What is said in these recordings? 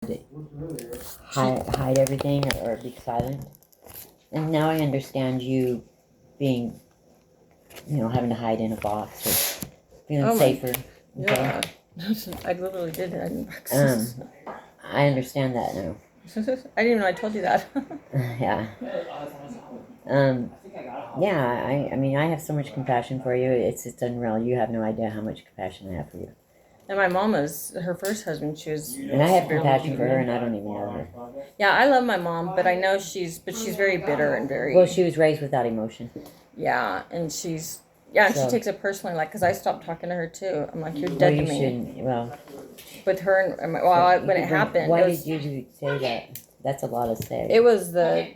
hide everything or be silent. And now I understand you being, having to hide in a box or feeling safer. Yeah. I literally did hide in Um, boxes. I understand that now. I didn't even know I told you that. Yeah. I mean, I have so much compassion for you. It's unreal. You have no idea how much compassion I have for you. And my mom was her first husband. She was. And I have compassion for her, and I don't even know her. Yeah, I love my mom, but I know she's very bitter and very. Well, she was raised without emotion. Yeah, and she's. Yeah, and she takes it personally, like, because I stopped talking to her too. I'm like, you're dead to me. Shouldn't. Well. With her and when it happened. Why did you say that? That's a lot to say. It was the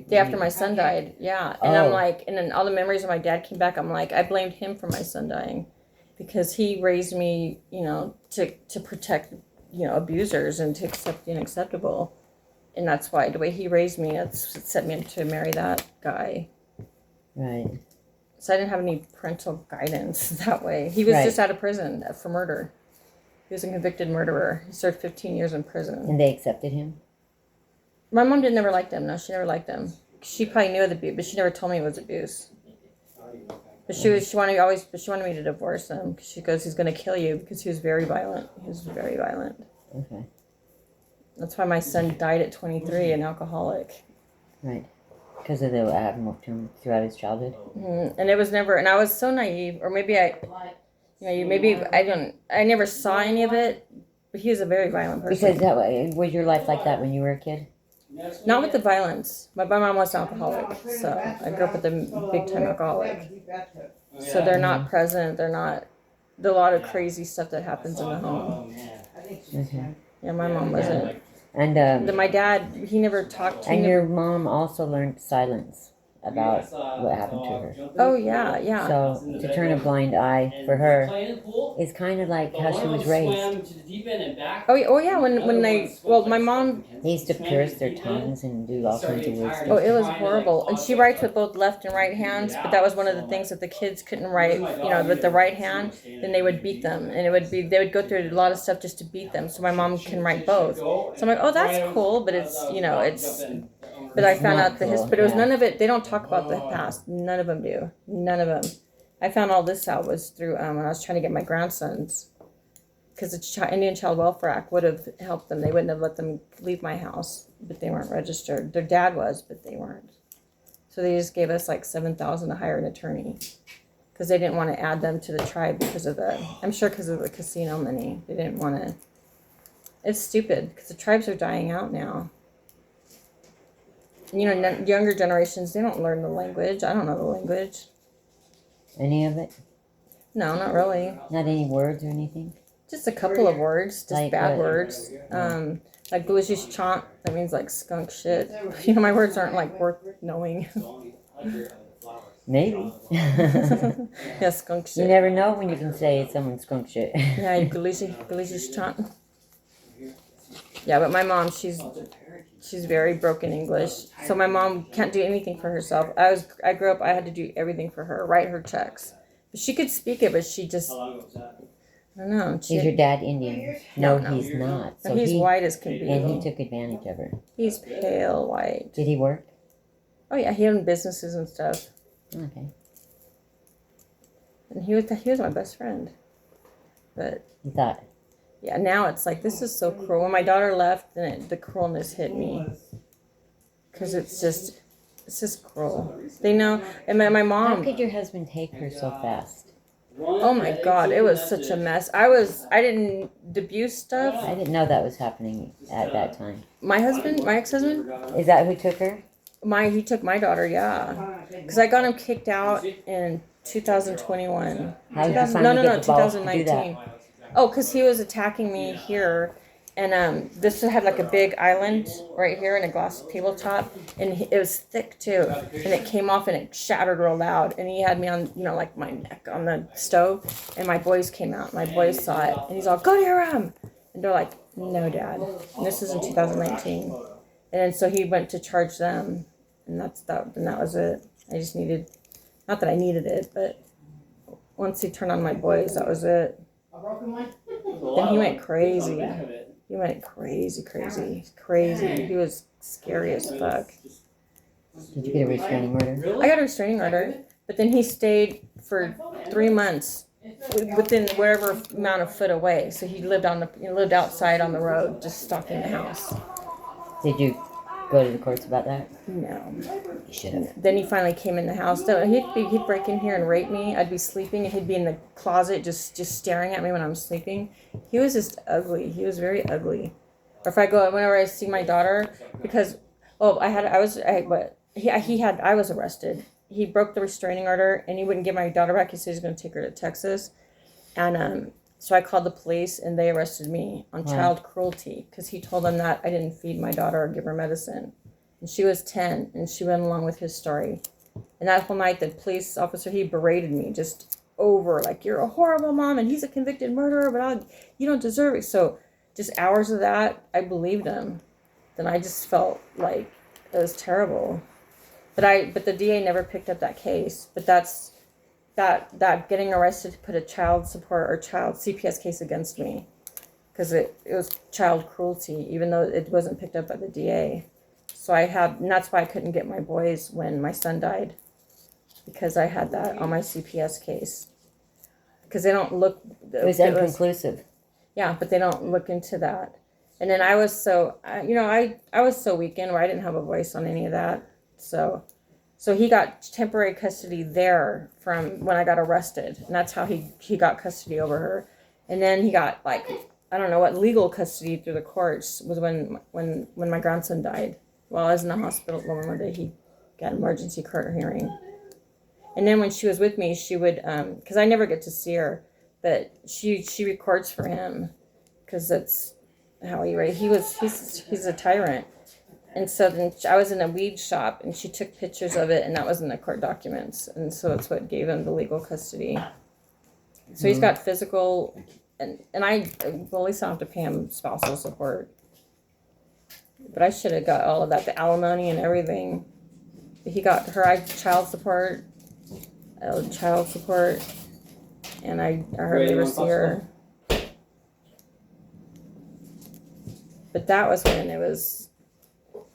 day after my son died. Yeah, and I'm like, and then all the memories of my dad came back. I'm like, I blamed him for my son dying, because he raised me, to protect, abusers and to accept the unacceptable, and that's why the way he raised me, it set me up to marry that guy. Right. So I didn't have any parental guidance that way. He was just out of prison for murder. He was a convicted murderer. He served 15 years in prison. And they accepted him? My mom didn't never like them. No, she never liked them. She probably knew of the abuse, but she never told me it was abuse. But she wanted me to divorce him. She goes, he's going to kill you, because he was very violent. He was very violent. Okay. That's why my son died at 23, an alcoholic. Right. Because of the happened to him throughout his childhood. Mm-hmm. And it was never, and I was so naive, or maybe I never saw any of it, but he was a very violent person. Because was your life like that when you were a kid? Not with the violence. My mom was an alcoholic, so I grew up with a big-time alcoholic. So they're not present. They're not. There's a lot of crazy stuff that happens in the home. Okay. Yeah, my mom wasn't. And my dad, he never talked to me. And your mom also learned silence about what happened to her. Oh, yeah. So to turn a blind eye for her is kind of like how she was raised. Oh yeah. My mom. They used to pierce their tongues and do all kinds of weird stuff. Oh, it was horrible. And she writes with both left and right hands, but that was one of the things that the kids couldn't write, with the right hand. Then they would beat them, and they would go through a lot of stuff just to beat them. So my mom can write both. So I'm like, oh, that's cool, but it's. But I found out but it was none of it. They don't talk about the past. None of them do. None of them. I found all this out was through when I was trying to get my grandsons, because the Indian Child Welfare Act would have helped them. They wouldn't have let them leave my house, but they weren't registered. Their dad was, but they weren't. So they just gave us like $7,000 to hire an attorney, because they didn't want to add them to the tribe because of the casino money. They didn't want to. It's stupid, because the tribes are dying out now. Younger generations, they don't learn the language. I don't know the language. Any of it? No, not really. Not any words or anything? Just a couple of words, just like bad words. Like Galishish chant, that means like skunk shit. My words aren't like worth knowing. Maybe. Yeah, skunk shit. You never know when you can say someone's skunk shit. Yeah, Galishish chant. Yeah, but my mom, she's very broken English. So my mom can't do anything for herself. I grew up, I had to do everything for her, write her checks. But she could speak it, but she just, I don't know. Is your dad Indian? No, he's not. So he's white as can be. And he took advantage of her. He's pale white. Did he work? Oh yeah, he owned businesses and stuff. Okay. And he was my best friend. But you thought? Yeah, now it's like, this is so cruel. When my daughter left, then the cruelness hit me. Because it's just cruel. They know, and my mom. How could your husband take her so fast? Oh my God, it was such a mess. I didn't abuse stuff. I didn't know that was happening at that time. My ex-husband? Is that who took her? He took my daughter, yeah. Because I got him kicked out in 2021. How did you finally get the balls to do 2019. Oh, because he was attacking me here, and this had like a big island right here and a glass tabletop, and it was thick too, and it came off and it shattered real loud, and he had me on, like my neck on the stove, and my boys came out, my boys saw it, and he's all, go to your room, and they're like, no, Dad, and this is in 2019, and then so he went to charge them, and that was it. I just needed, not that I needed it, but once he turned on my boys, that was it. Then he went crazy. He went crazy. He was scary as fuck. Did you get a restraining order? I got a restraining order, but then he stayed for 3 months within whatever amount of foot away. So he lived outside on the road, just stalking the house. Did you go to the courts about that? No. You should have. Then he finally came in the house. He'd break in here and rape me. I'd be sleeping and he'd be in the closet just staring at me when I'm sleeping. He was just ugly. He was very ugly. Or if I go, whenever I see my daughter, because I was arrested. He broke the restraining order and he wouldn't give my daughter back. He said he's going to take her to Texas, and so I called the police and they arrested me on child cruelty because he told them that I didn't feed my daughter or give her medicine. And she was 10, and she went along with his story. And that whole night, the police officer, he berated me just over, like, you're a horrible mom, and he's a convicted murderer, but you don't deserve it. So just hours of that, I believed him. Then I just felt like it was terrible. But the DA never picked up that case. But that getting arrested to put a child support or child CPS case against me, because it was child cruelty, even though it wasn't picked up by the DA. So and that's why I couldn't get my boys when my son died, because I had that on my CPS case. Because they don't look. It was inconclusive. Yeah, but they don't look into that. And then I was so, I was so weakened where I didn't have a voice on any of that. So he got temporary custody there from when I got arrested, and that's how he got custody over her. And then he got, like, I don't know what legal custody through the courts was when my grandson died. While I was in the hospital one day, he got an emergency court hearing. And then when she was with me, she would, because I never get to see her, but she records for him, because that's how he raised. He's a tyrant. And so then I was in a weed shop, and she took pictures of it, and that was in the court documents. And so that's what gave him the legal custody. So he's got physical, and I, well, at least I don't have to pay him spousal support. But I should have got all of that, the alimony and everything. He got her child support, and I hardly ever see her. But that was when it was,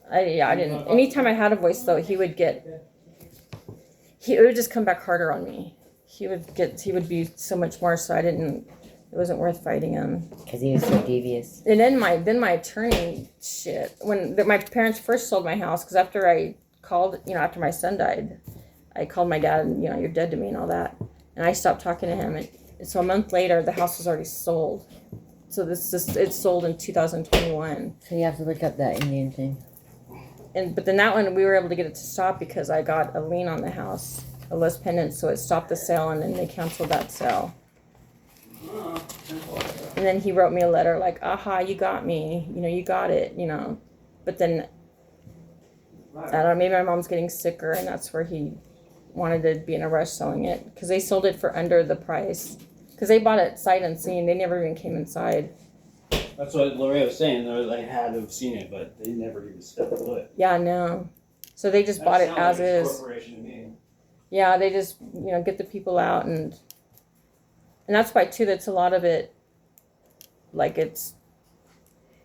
I didn't, anytime I had a voice though, he would just come back harder on me. He would be so much more, so it wasn't worth fighting him. Because he was so devious. And then my attorney, when my parents first sold my house, because after I called, after my son died, I called my dad and, you're dead to me and all that. And I stopped talking to him. And so a month later, the house was already sold. So it's sold in 2021. So you have to look up that Indian thing. But then that one, we were able to get it to stop because I got a lien on the house, a lis pendant, so it stopped the sale, and then they canceled that sale. And then he wrote me a letter like, aha, you got me, you got it, But then, I don't know, maybe my mom's getting sicker, and that's where he wanted to be in a rush selling it, because they sold it for under the price. Because they bought it sight unseen, they never even came inside. That's what Lorraine was saying. They had to have seen it, but they never even stepped foot. Yeah, no. So they just bought it as is. Corporation to me. Yeah, they just get the people out, and that's why too. That's a lot of it. Like it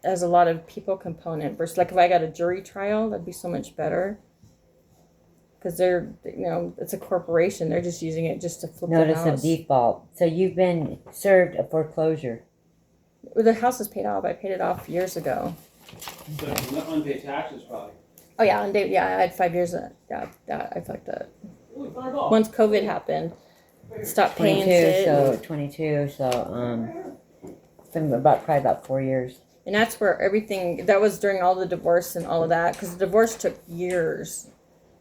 has a lot of people component versus like if I got a jury trial, that'd be so much better. Because they're it's a corporation. They're just using it just to flip the house. Notice of default. So you've been served a foreclosure. The house is paid off. I paid it off years ago. But unpaid taxes probably. Oh yeah, I had 5 years of that. I fucked up. Once COVID happened, stopped paying it. 22. So it's been probably about 4 years. And that's where everything that was during all the divorce and all of that, because the divorce took years,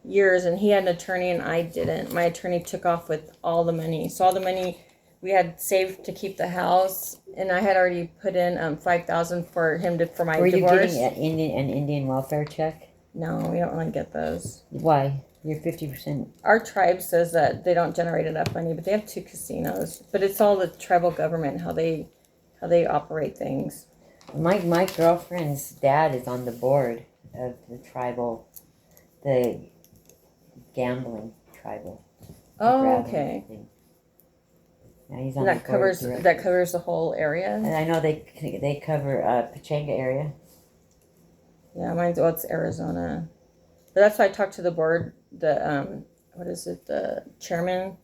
and he had an attorney and I didn't. My attorney took off with all the money. So all the money we had saved to keep the house, and I had already put in $5,000 for him for my divorce. Were you getting an Indian welfare check? No, we don't really get those. Why? You're 50%. Our tribe says that they don't generate enough money, but they have 2 casinos. But it's all the tribal government, how they operate things. My girlfriend's dad is on the board of the gambling tribal. Oh, okay. Thing. Yeah, he's on And the board of directors. that covers the whole area. And I know they cover Pachanga area. Yeah, mine's it's Arizona. But that's why I talked to the board, the the chairman,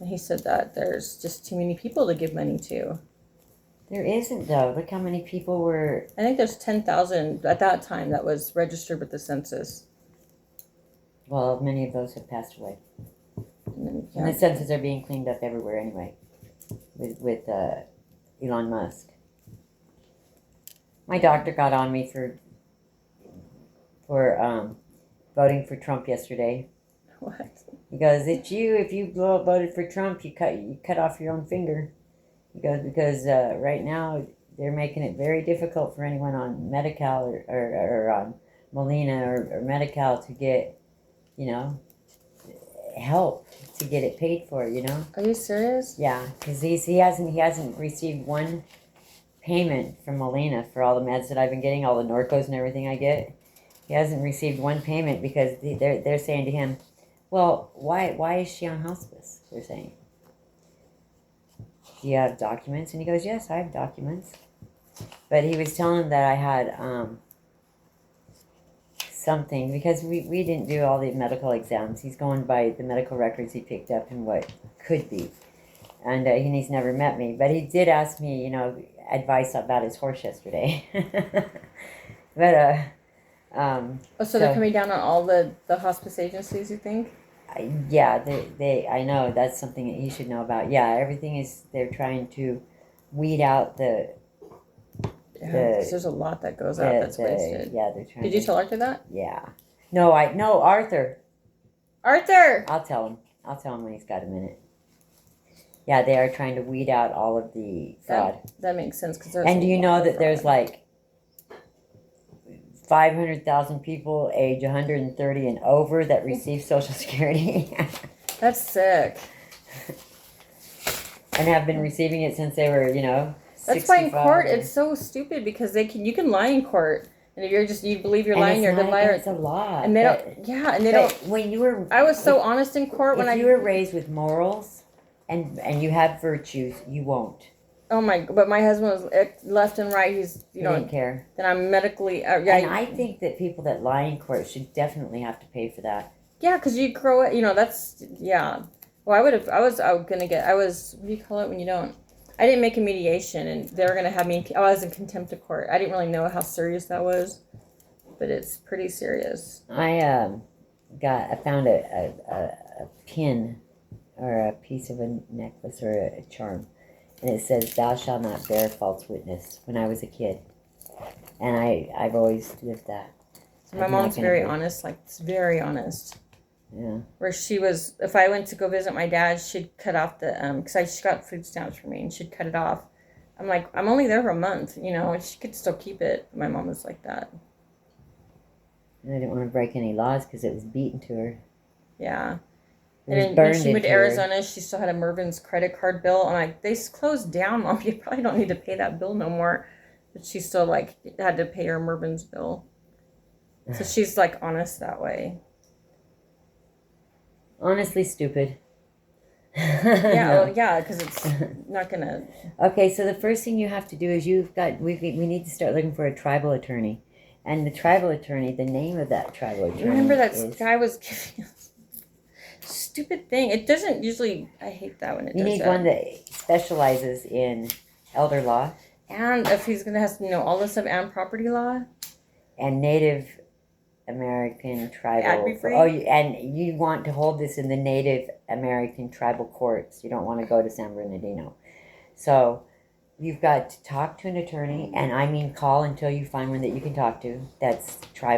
and he said that there's just too many people to give money to. There isn't though. Look how many people were. I think there's 10,000 at that time that was registered with the census. Well, many of those have passed away. And And the census are being cleaned up everywhere anyway, with Elon Musk. My doctor got on me for voting for Trump yesterday. What? He goes, "It's you. If you voted for Trump, you cut off your own finger." He goes, because right now they're making it very difficult for anyone on Medi-Cal or on Molina or Medi-Cal to get, help to get it paid for. Are you serious? Yeah, because he hasn't received one payment from Molina for all the meds that I've been getting, all the Norcos and everything I get. He hasn't received one payment because they're saying to him, "Well, why is she on hospice?" They're saying, "Do you have documents?" And he goes, "Yes, I have documents." But he was telling him that I had something, because we didn't do all the medical exams. He's going by the medical records he picked up and what could be. And he's never met me. But he did ask me, advice about his horse yesterday. But, So they're coming down on all the hospice agencies, you think? yeah, I know that's something that he should know about. Yeah, they're trying to weed out Yeah, 'cause there's a lot that goes out that's wasted. Yeah, they're trying. Did you tell Arthur that? Yeah. No, Arthur. Arthur! I'll tell him. I'll tell him when he's got a minute. Yeah, they are trying to weed out all of the fraud. That makes sense. And do you know that there's like 500,000 people age 130 and over that receive Social Security? That's sick. And have been receiving it since they were, That's why in court or... it's so stupid, because you can lie in court, and if you believe you're lying, you're a good liar. It's a lot. And they don't. When you were, I was so honest in court if you were raised with morals, and you have virtues, you won't. Oh but my husband was left and right. He's He didn't care. Then I'm medically. And I think that people that lie in court should definitely have to pay for that. Yeah, because you grow it. That's yeah. Well, what do you call it when you don't? I didn't make a mediation, and they were gonna have me. I was in contempt of court. I didn't really know how serious that was, but it's pretty serious. I found a pin or a piece of a necklace or a charm, and it says, "Thou shalt not bear false witness," when I was a kid. And I've always lived that. So my mom's very honest, it's very honest. Yeah. Where she was, if I went to go visit my dad, she'd cut off because she got food stamps for me, and she'd cut it off. I'm like, I'm only there for a month, and she could still keep it. My mom was like that. And I didn't want to break any laws because it was beaten to her. Yeah. It was And burned when she moved to into her. Arizona, she still had a Mervyn's credit card bill. I'm like, they closed down, Mom. You probably don't need to pay that bill no more. But she still had to pay her Mervyn's bill. So she's honest that way. Honestly stupid. Yeah, well, yeah, because it's not gonna. Okay, so the first thing you have to do is we need to start looking for a tribal attorney, and the tribal attorney, the name of that tribal attorney. Remember that guy was giving us stupid thing. It doesn't usually. I hate that when it. You does need that. one that specializes in elder law, and if he's gonna have to know all this stuff and property law, and Native American tribal. I'd be free. And you want to hold this in the Native American tribal courts. You don't want to go to San Bernardino. So you've got to talk to an attorney, and I mean call until you find one that you can talk to that's tribal.